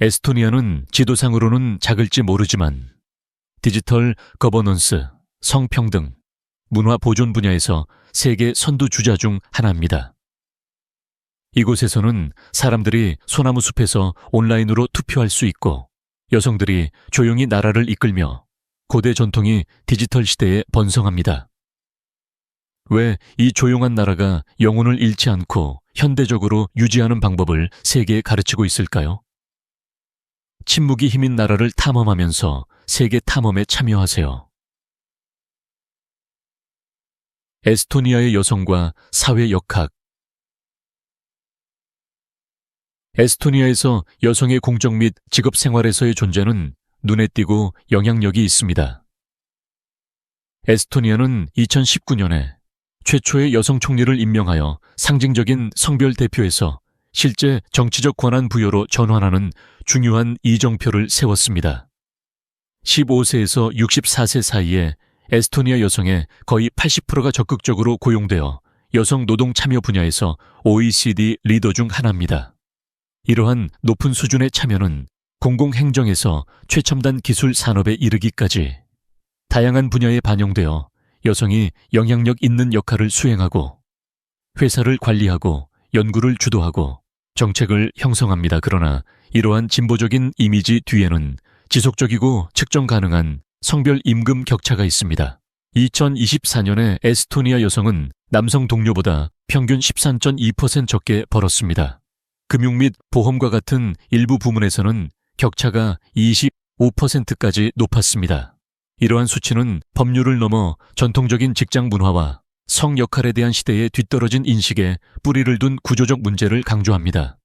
에스토니아는 지도상으로는 작을지 모르지만 디지털 거버넌스, 성평등, 문화 보존 분야에서 세계 선두 주자 중 하나입니다. 이곳에서는 사람들이 소나무 숲에서 온라인으로 투표할 수 있고 여성들이 조용히 나라를 이끌며 고대 전통이 디지털 시대에 번성합니다. 왜 이 조용한 나라가 영혼을 잃지 않고 현대적으로 유지하는 방법을 세계에 가르치고 있을까요? 침묵이 힘인 나라를 탐험하면서 세계 탐험에 참여하세요. 에스토니아의 여성과 사회 역학. 에스토니아에서 여성의 공적 및 직업 생활에서의 존재는 눈에 띄고 영향력이 있습니다. 에스토니아는 2019년에 최초의 여성 총리를 임명하여 상징적인 성별 대표에서 실제 정치적 권한 부여로 전환하는 중요한 이정표를 세웠습니다. 15세에서 64세 사이에 에스토니아 여성의 거의 80%가 적극적으로 고용되어 여성 노동 참여 분야에서 OECD 리더 중 하나입니다. 이러한 높은 수준의 참여는 공공행정에서 최첨단 기술 산업에 이르기까지 다양한 분야에 반영되어 여성이 영향력 있는 역할을 수행하고 회사를 관리하고 연구를 주도하고 정책을 형성합니다. 그러나 이러한 진보적인 이미지 뒤에는 지속적이고 측정 가능한 성별 임금 격차가 있습니다. 2024년에 에스토니아 여성은 남성 동료보다 평균 13.2% 적게 벌었습니다. 금융 및 보험과 같은 일부 부문에서는 격차가 25%까지 높았습니다. 이러한 수치는 법률을 넘어 전통적인 직장 문화와 성 역할에 대한 시대에 뒤떨어진 인식에 뿌리를 둔 구조적 문제를 강조합니다.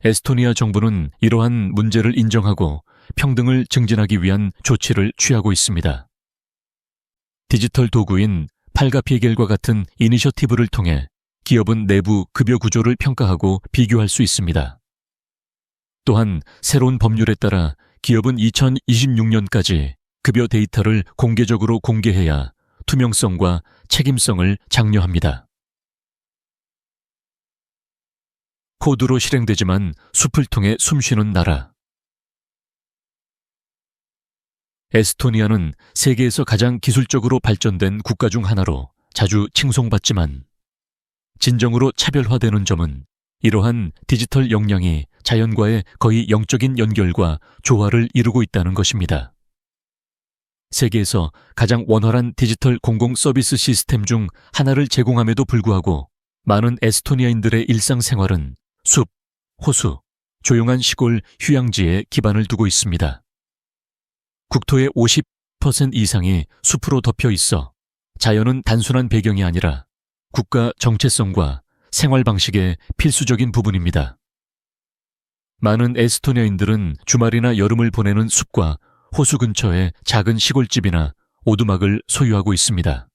에스토니아 정부는 이러한 문제를 인정하고 평등을 증진하기 위한 조치를 취하고 있습니다. 디지털 도구인 팔가피겔과 같은 이니셔티브를 통해 기업은 내부 급여 구조를 평가하고 비교할 수 있습니다. 또한 새로운 법률에 따라 기업은 2026년까지 급여 데이터를 공개적으로 공개해야 투명성과 책임성을 장려합니다. 코드로 실행되지만 숲을 통해 숨쉬는 나라. 에스토니아는 세계에서 가장 기술적으로 발전된 국가 중 하나로 자주 칭송받지만 진정으로 차별화되는 점은 이러한 디지털 역량이 자연과의 거의 영적인 연결과 조화를 이루고 있다는 것입니다. 세계에서 가장 원활한 디지털 공공 서비스 시스템 중 하나를 제공함에도 불구하고 많은 에스토니아인들의 일상생활은 숲, 호수, 조용한 시골 휴양지에 기반을 두고 있습니다. 국토의 50% 이상이 숲으로 덮여 있어 자연은 단순한 배경이 아니라 국가 정체성과 생활 방식의 필수적인 부분입니다. 많은 에스토니아인들은 주말이나 여름을 보내는 숲과 호수 근처의 작은 시골집이나 오두막을 소유하고 있습니다.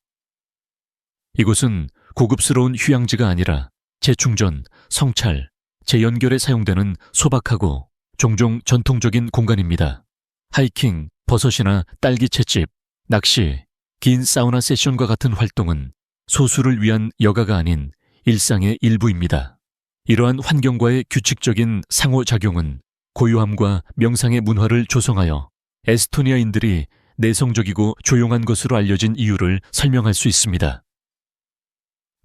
이곳은 고급스러운 휴양지가 아니라 재충전, 성찰, 재연결에 사용되는 소박하고 종종 전통적인 공간입니다. 하이킹, 버섯이나 딸기 채집, 낚시, 긴 사우나 세션과 같은 활동은 소수를 위한 여가가 아닌 일상의 일부입니다. 이러한 환경과의 규칙적인 상호작용은 고요함과 명상의 문화를 조성하여 에스토니아인들이 내성적이고 조용한 것으로 알려진 이유를 설명할 수 있습니다.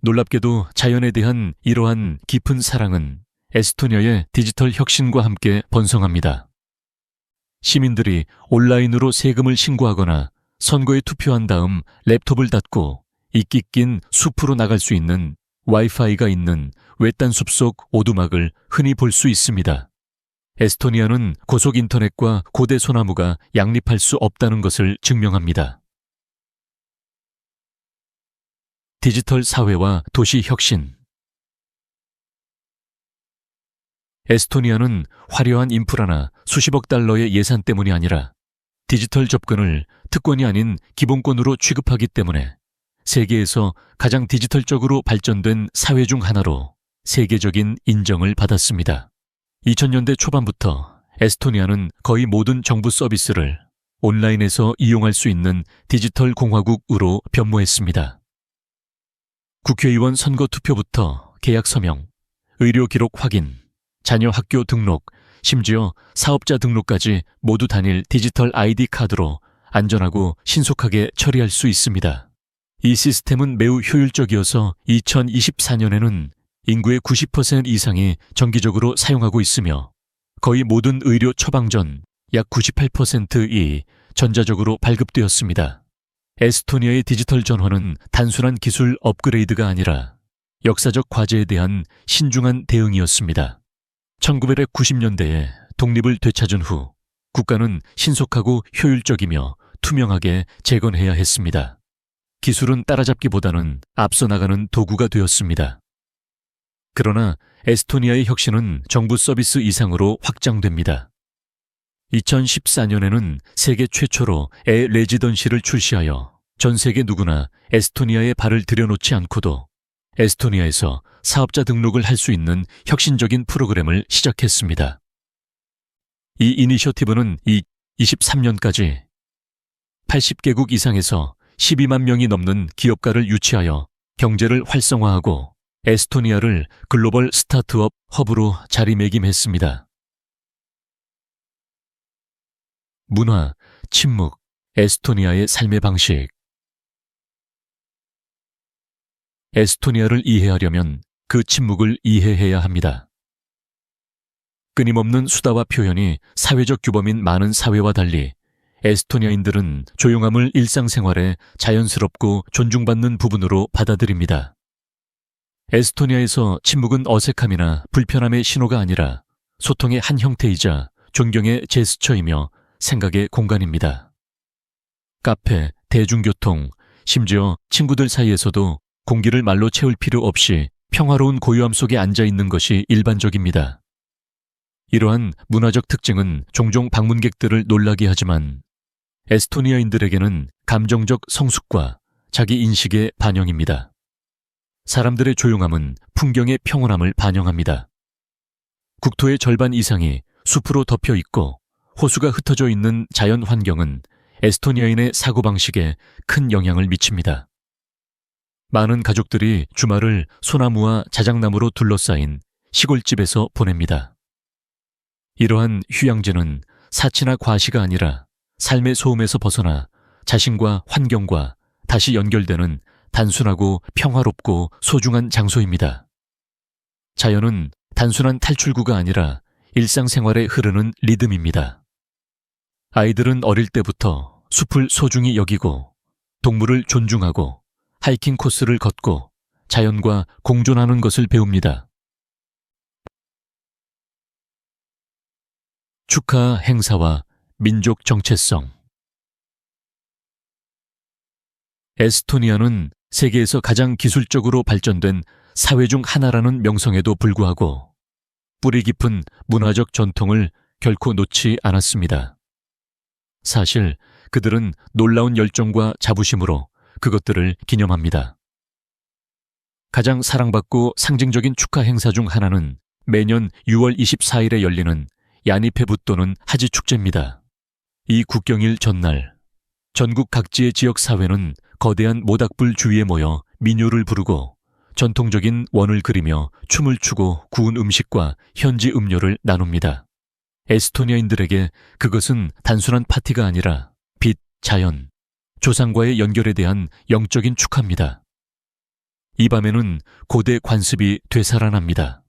놀랍게도 자연에 대한 이러한 깊은 사랑은 에스토니아의 디지털 혁신과 함께 번성합니다. 시민들이 온라인으로 세금을 신고하거나 선거에 투표한 다음 랩톱을 닫고 이끼 낀 숲으로 나갈 수 있는 와이파이가 있는 외딴 숲속 오두막을 흔히 볼 수 있습니다. 에스토니아는 고속 인터넷과 고대 소나무가 양립할 수 없다는 것을 증명합니다. 디지털 사회와 도시 혁신. 에스토니아는 화려한 인프라나 수십억 달러의 예산 때문이 아니라 디지털 접근을 특권이 아닌 기본권으로 취급하기 때문에 세계에서 가장 디지털적으로 발전된 사회 중 하나로 세계적인 인정을 받았습니다. 2000년대 초반부터 에스토니아는 거의 모든 정부 서비스를 온라인에서 이용할 수 있는 디지털 공화국으로 변모했습니다. 국회의원 선거 투표부터 계약 서명, 의료 기록 확인, 자녀 학교 등록, 심지어 사업자 등록까지 모두 단일 디지털 아이디 카드로 안전하고 신속하게 처리할 수 있습니다. 이 시스템은 매우 효율적이어서 2024년에는 인구의 90% 이상이 정기적으로 사용하고 있으며 거의 모든 의료 처방전 약 98%이 전자적으로 발급되었습니다. 에스토니아의 디지털 전환은 단순한 기술 업그레이드가 아니라 역사적 과제에 대한 신중한 대응이었습니다. 1990년대에 독립을 되찾은 후 국가는 신속하고 효율적이며 투명하게 재건해야 했습니다. 기술은 따라잡기보다는 앞서 나가는 도구가 되었습니다. 그러나 에스토니아의 혁신은 정부 서비스 이상으로 확장됩니다. 2014년에는 세계 최초로 레지던시를 출시하여 전 세계 누구나 에스토니아에 발을 들여놓지 않고도 에스토니아에서 사업자 등록을 할 수 있는 혁신적인 프로그램을 시작했습니다. 이 이니셔티브는 2023년까지 80개국 이상에서 12만 명이 넘는 기업가를 유치하여 경제를 활성화하고 에스토니아를 글로벌 스타트업 허브로 자리매김했습니다. 문화, 침묵, 에스토니아의 삶의 방식. 에스토니아를 이해하려면 그 침묵을 이해해야 합니다. 끊임없는 수다와 표현이 사회적 규범인 많은 사회와 달리 에스토니아인들은 조용함을 일상생활에 자연스럽고 존중받는 부분으로 받아들입니다. 에스토니아에서 침묵은 어색함이나 불편함의 신호가 아니라 소통의 한 형태이자 존경의 제스처이며 생각의 공간입니다. 카페, 대중교통, 심지어 친구들 사이에서도 공기를 말로 채울 필요 없이 평화로운 고요함 속에 앉아있는 것이 일반적입니다. 이러한 문화적 특징은 종종 방문객들을 놀라게 하지만 에스토니아인들에게는 감정적 성숙과 자기 인식의 반영입니다. 사람들의 조용함은 풍경의 평온함을 반영합니다. 국토의 절반 이상이 숲으로 덮여 있고 호수가 흩어져 있는 자연 환경은 에스토니아인의 사고방식에 큰 영향을 미칩니다. 많은 가족들이 주말을 소나무와 자작나무로 둘러싸인 시골집에서 보냅니다. 이러한 휴양지는 사치나 과시가 아니라 삶의 소음에서 벗어나 자신과 환경과 다시 연결되는 단순하고 평화롭고 소중한 장소입니다. 자연은 단순한 탈출구가 아니라 일상생활에 흐르는 리듬입니다. 아이들은 어릴 때부터 숲을 소중히 여기고 동물을 존중하고 하이킹 코스를 걷고 자연과 공존하는 것을 배웁니다. 축하 행사와 민족 정체성. 에스토니아는 세계에서 가장 기술적으로 발전된 사회 중 하나라는 명성에도 불구하고 뿌리 깊은 문화적 전통을 결코 놓지 않았습니다. 사실 그들은 놀라운 열정과 자부심으로 그것들을 기념합니다. 가장 사랑받고 상징적인 축하 행사 중 하나는 매년 6월 24일에 열리는 야니페부 또는 하지 축제입니다. 이 국경일 전날, 전국 각지의 지역 사회는 거대한 모닥불 주위에 모여 민요를 부르고 전통적인 원을 그리며 춤을 추고 구운 음식과 현지 음료를 나눕니다. 에스토니아인들에게 그것은 단순한 파티가 아니라 빛, 자연, 조상과의 연결에 대한 영적인 축하입니다. 이 밤에는 고대 관습이 되살아납니다.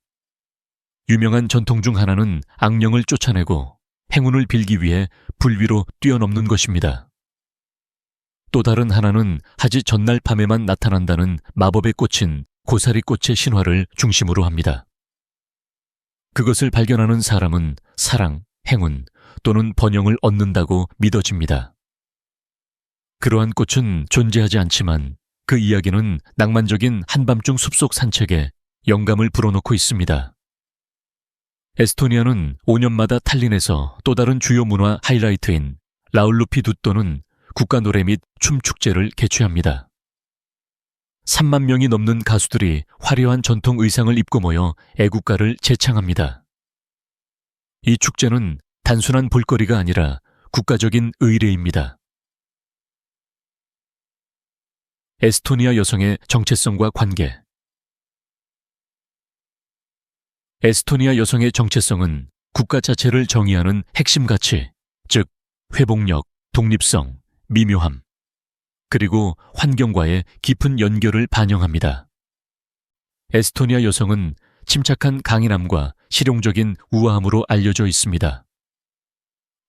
유명한 전통 중 하나는 악령을 쫓아내고 행운을 빌기 위해 불 위로 뛰어넘는 것입니다. 또 다른 하나는 하지 전날 밤에만 나타난다는 마법에 꽂힌 고사리꽃의 신화를 중심으로 합니다. 그것을 발견하는 사람은 사랑, 행운 또는 번영을 얻는다고 믿어집니다. 그러한 꽃은 존재하지 않지만 그 이야기는 낭만적인 한밤중 숲속 산책에 영감을 불어넣고 있습니다. 에스토니아는 5년마다 탈린에서 또 다른 주요 문화 하이라이트인 라울루피 둣도는 국가 노래 및 춤 축제를 개최합니다. 3만 명이 넘는 가수들이 화려한 전통 의상을 입고 모여 애국가를 재창합니다. 이 축제는 단순한 볼거리가 아니라 국가적인 의례입니다. 에스토니아 여성의 정체성과 관계. 에스토니아 여성의 정체성은 국가 자체를 정의하는 핵심 가치, 즉 회복력, 독립성, 미묘함, 그리고 환경과의 깊은 연결을 반영합니다. 에스토니아 여성은 침착한 강인함과 실용적인 우아함으로 알려져 있습니다.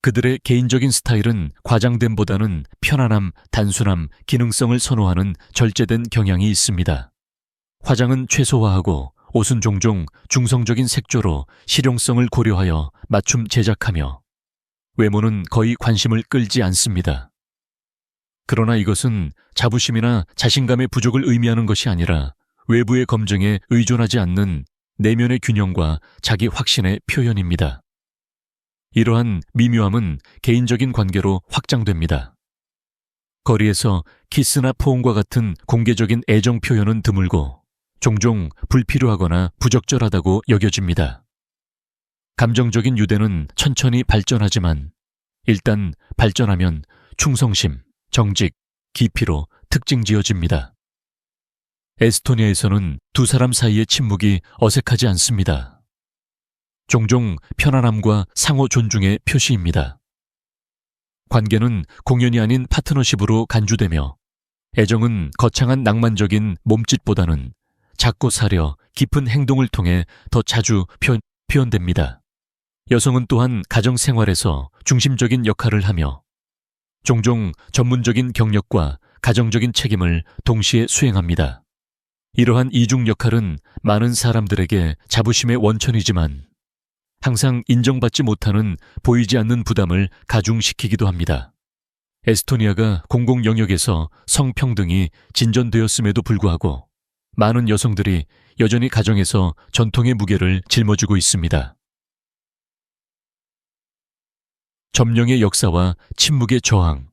그들의 개인적인 스타일은 과장됨보다는 편안함, 단순함, 기능성을 선호하는 절제된 경향이 있습니다. 화장은 최소화하고 옷은 종종 중성적인 색조로 실용성을 고려하여 맞춤 제작하며 외모는 거의 관심을 끌지 않습니다. 그러나 이것은 자부심이나 자신감의 부족을 의미하는 것이 아니라 외부의 검증에 의존하지 않는 내면의 균형과 자기 확신의 표현입니다. 이러한 미묘함은 개인적인 관계로 확장됩니다. 거리에서 키스나 포옹과 같은 공개적인 애정 표현은 드물고 종종 불필요하거나 부적절하다고 여겨집니다. 감정적인 유대는 천천히 발전하지만 일단 발전하면 충성심, 정직, 깊이로 특징 지어집니다. 에스토니아에서는 두 사람 사이의 침묵이 어색하지 않습니다. 종종 편안함과 상호 존중의 표시입니다. 관계는 공연이 아닌 파트너십으로 간주되며 애정은 거창한 낭만적인 몸짓보다는 작고 사려 깊은 행동을 통해 더 자주 표현됩니다. 여성은 또한 가정생활에서 중심적인 역할을 하며 종종 전문적인 경력과 가정적인 책임을 동시에 수행합니다. 이러한 이중 역할은 많은 사람들에게 자부심의 원천이지만 항상 인정받지 못하는 보이지 않는 부담을 가중시키기도 합니다. 에스토니아가 공공 영역에서 성평등이 진전되었음에도 불구하고 많은 여성들이 여전히 가정에서 전통의 무게를 짊어지고 있습니다. 점령의 역사와 침묵의 저항.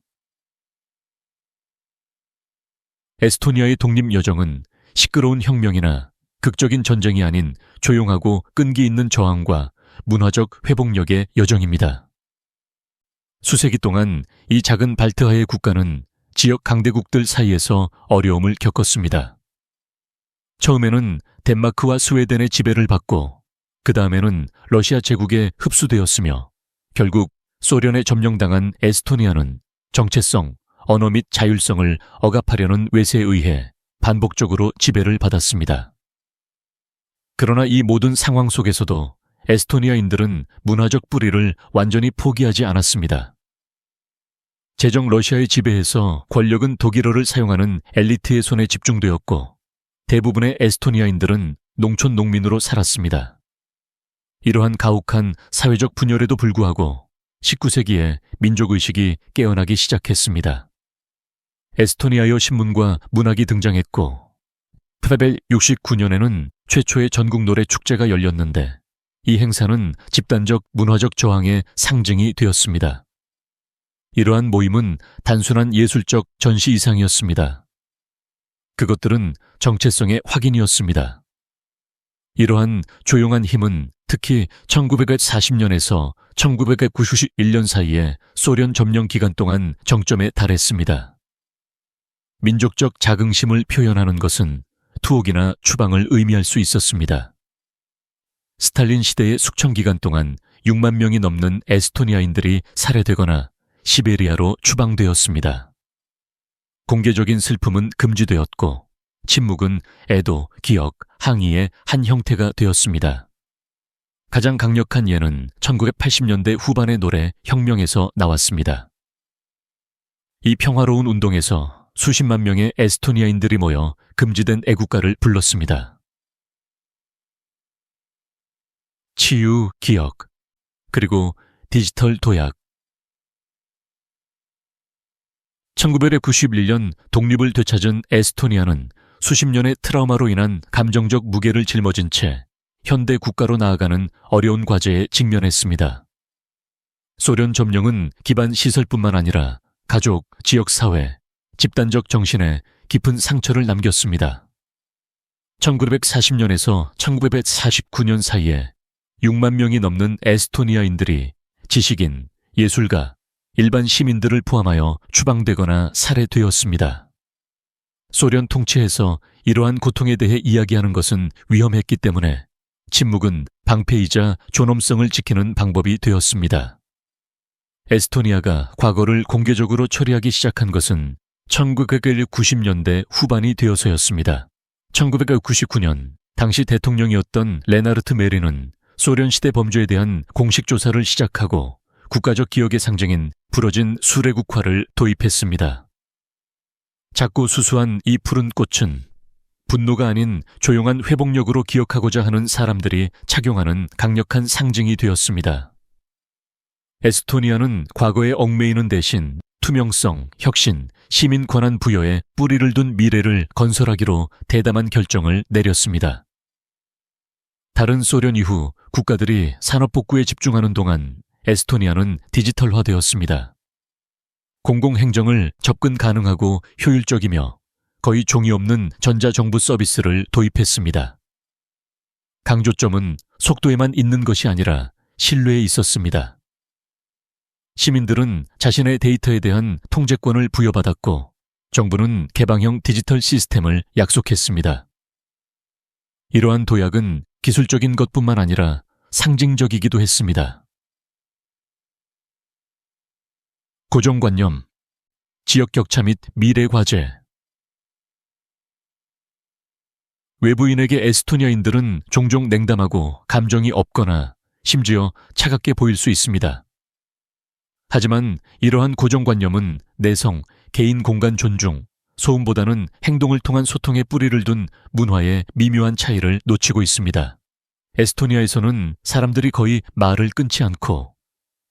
에스토니아의 독립 여정은 시끄러운 혁명이나 극적인 전쟁이 아닌 조용하고 끈기 있는 저항과 문화적 회복력의 여정입니다. 수세기 동안 이 작은 발트하의 국가는 지역 강대국들 사이에서 어려움을 겪었습니다. 처음에는 덴마크와 스웨덴의 지배를 받고 그 다음에는 러시아 제국에 흡수되었으며 결국 소련에 점령당한 에스토니아는 정체성, 언어 및 자율성을 억압하려는 외세에 의해 반복적으로 지배를 받았습니다. 그러나 이 모든 상황 속에서도 에스토니아인들은 문화적 뿌리를 완전히 포기하지 않았습니다. 제정 러시아의 지배에서 권력은 독일어를 사용하는 엘리트의 손에 집중되었고 대부분의 에스토니아인들은 농촌 농민으로 살았습니다. 이러한 가혹한 사회적 분열에도 불구하고 19세기에 민족의식이 깨어나기 시작했습니다. 에스토니아어 신문과 문학이 등장했고 1869년에는 최초의 전국 노래 축제가 열렸는데 이 행사는 집단적 문화적 저항의 상징이 되었습니다. 이러한 모임은 단순한 예술적 전시 이상이었습니다. 그것들은 정체성의 확인이었습니다. 이러한 조용한 힘은 특히 1940년에서 1991년 사이에 소련 점령 기간 동안 정점에 달했습니다. 민족적 자긍심을 표현하는 것은 투옥이나 추방을 의미할 수 있었습니다. 스탈린 시대의 숙청 기간 동안 6만 명이 넘는 에스토니아인들이 살해되거나 시베리아로 추방되었습니다. 공개적인 슬픔은 금지되었고 침묵은 애도, 기억, 항의의 한 형태가 되었습니다. 가장 강력한 예는 1980년대 후반의 노래 혁명에서 나왔습니다. 이 평화로운 운동에서 수십만 명의 에스토니아인들이 모여 금지된 애국가를 불렀습니다. 치유, 기억, 그리고 디지털 도약. 1991년 독립을 되찾은 에스토니아는 수십 년의 트라우마로 인한 감정적 무게를 짊어진 채 현대 국가로 나아가는 어려운 과제에 직면했습니다. 소련 점령은 기반 시설뿐만 아니라 가족, 지역사회, 집단적 정신에 깊은 상처를 남겼습니다. 1940년에서 1949년 사이에 6만 명이 넘는 에스토니아인들이 지식인, 예술가, 일반 시민들을 포함하여 추방되거나 살해되었습니다. 소련 통치에서 이러한 고통에 대해 이야기하는 것은 위험했기 때문에 침묵은 방패이자 존엄성을 지키는 방법이 되었습니다. 에스토니아가 과거를 공개적으로 처리하기 시작한 것은 1990년대 후반이 되어서였습니다. 1999년 당시 대통령이었던 레나르트 메리는 소련 시대 범죄에 대한 공식 조사를 시작하고 국가적 기억의 상징인 부러진 수레국화를 도입했습니다. 작고 수수한 이 푸른 꽃은 분노가 아닌 조용한 회복력으로 기억하고자 하는 사람들이 착용하는 강력한 상징이 되었습니다. 에스토니아는 과거에 얽매이는 대신 투명성, 혁신, 시민 권한 부여에 뿌리를 둔 미래를 건설하기로 대담한 결정을 내렸습니다. 다른 소련 이후 국가들이 산업복구에 집중하는 동안 에스토니아는 디지털화되었습니다. 공공행정을 접근 가능하고 효율적이며 거의 종이 없는 전자정부 서비스를 도입했습니다. 강조점은 속도에만 있는 것이 아니라 신뢰에 있었습니다. 시민들은 자신의 데이터에 대한 통제권을 부여받았고 정부는 개방형 디지털 시스템을 약속했습니다. 이러한 도약은 기술적인 것뿐만 아니라 상징적이기도 했습니다. 고정관념, 지역격차 및 미래과제. 외부인에게 에스토니아인들은 종종 냉담하고 감정이 없거나 심지어 차갑게 보일 수 있습니다. 하지만 이러한 고정관념은 내성, 개인 공간 존중, 소음보다는 행동을 통한 소통에 뿌리를 둔 문화의 미묘한 차이를 놓치고 있습니다. 에스토니아에서는 사람들이 거의 말을 끊지 않고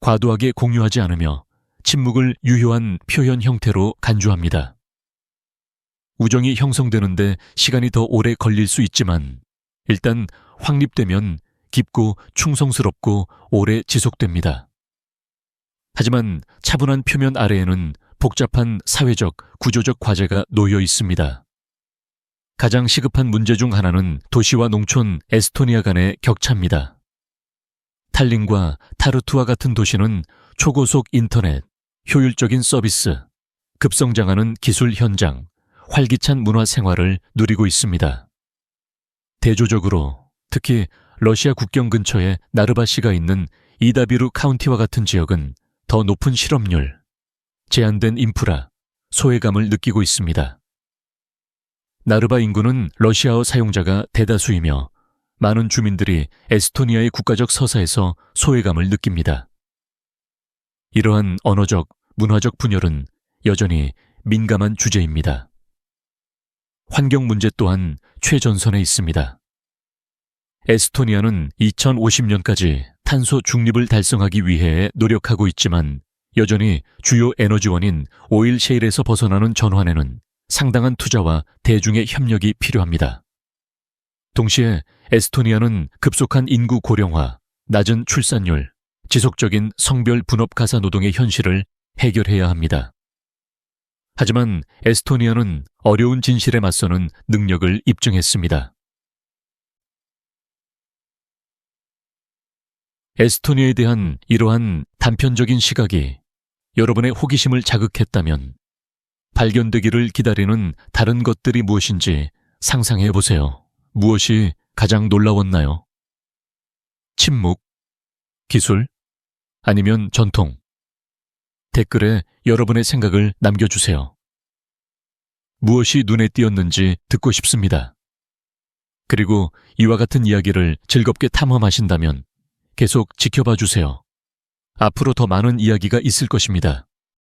과도하게 공유하지 않으며 침묵을 유효한 표현 형태로 간주합니다. 우정이 형성되는데 시간이 더 오래 걸릴 수 있지만 일단 확립되면 깊고 충성스럽고 오래 지속됩니다. 하지만 차분한 표면 아래에는 복잡한 사회적, 구조적 과제가 놓여 있습니다. 가장 시급한 문제 중 하나는 도시와 농촌 에스토니아 간의 격차입니다. 탈린과 타르투와 같은 도시는 초고속 인터넷, 효율적인 서비스, 급성장하는 기술 현장, 활기찬 문화 생활을 누리고 있습니다. 대조적으로 특히 러시아 국경 근처에 나르바시가 있는 이다비루 카운티와 같은 지역은 더 높은 실업률, 제한된 인프라, 소외감을 느끼고 있습니다. 나르바 인구는 러시아어 사용자가 대다수이며 많은 주민들이 에스토니아의 국가적 서사에서 소외감을 느낍니다. 이러한 언어적, 문화적 분열은 여전히 민감한 주제입니다. 환경 문제 또한 최전선에 있습니다. 에스토니아는 2050년까지 탄소 중립을 달성하기 위해 노력하고 있지만 여전히 주요 에너지원인 오일 셰일에서 벗어나는 전환에는 상당한 투자와 대중의 협력이 필요합니다. 동시에 에스토니아는 급속한 인구 고령화, 낮은 출산율, 지속적인 성별 분업 가사 노동의 현실을 해결해야 합니다. 하지만 에스토니아는 어려운 진실에 맞서는 능력을 입증했습니다. 에스토니아에 대한 이러한 단편적인 시각이 여러분의 호기심을 자극했다면 발견되기를 기다리는 다른 것들이 무엇인지 상상해 보세요. 무엇이 가장 놀라웠나요? 침묵, 기술, 아니면 전통? 댓글에 여러분의 생각을 남겨주세요. 무엇이 눈에 띄었는지 듣고 싶습니다. 그리고 이와 같은 이야기를 즐겁게 탐험하신다면 계속 지켜봐 주세요. 앞으로 더 많은 이야기가 있을 것입니다.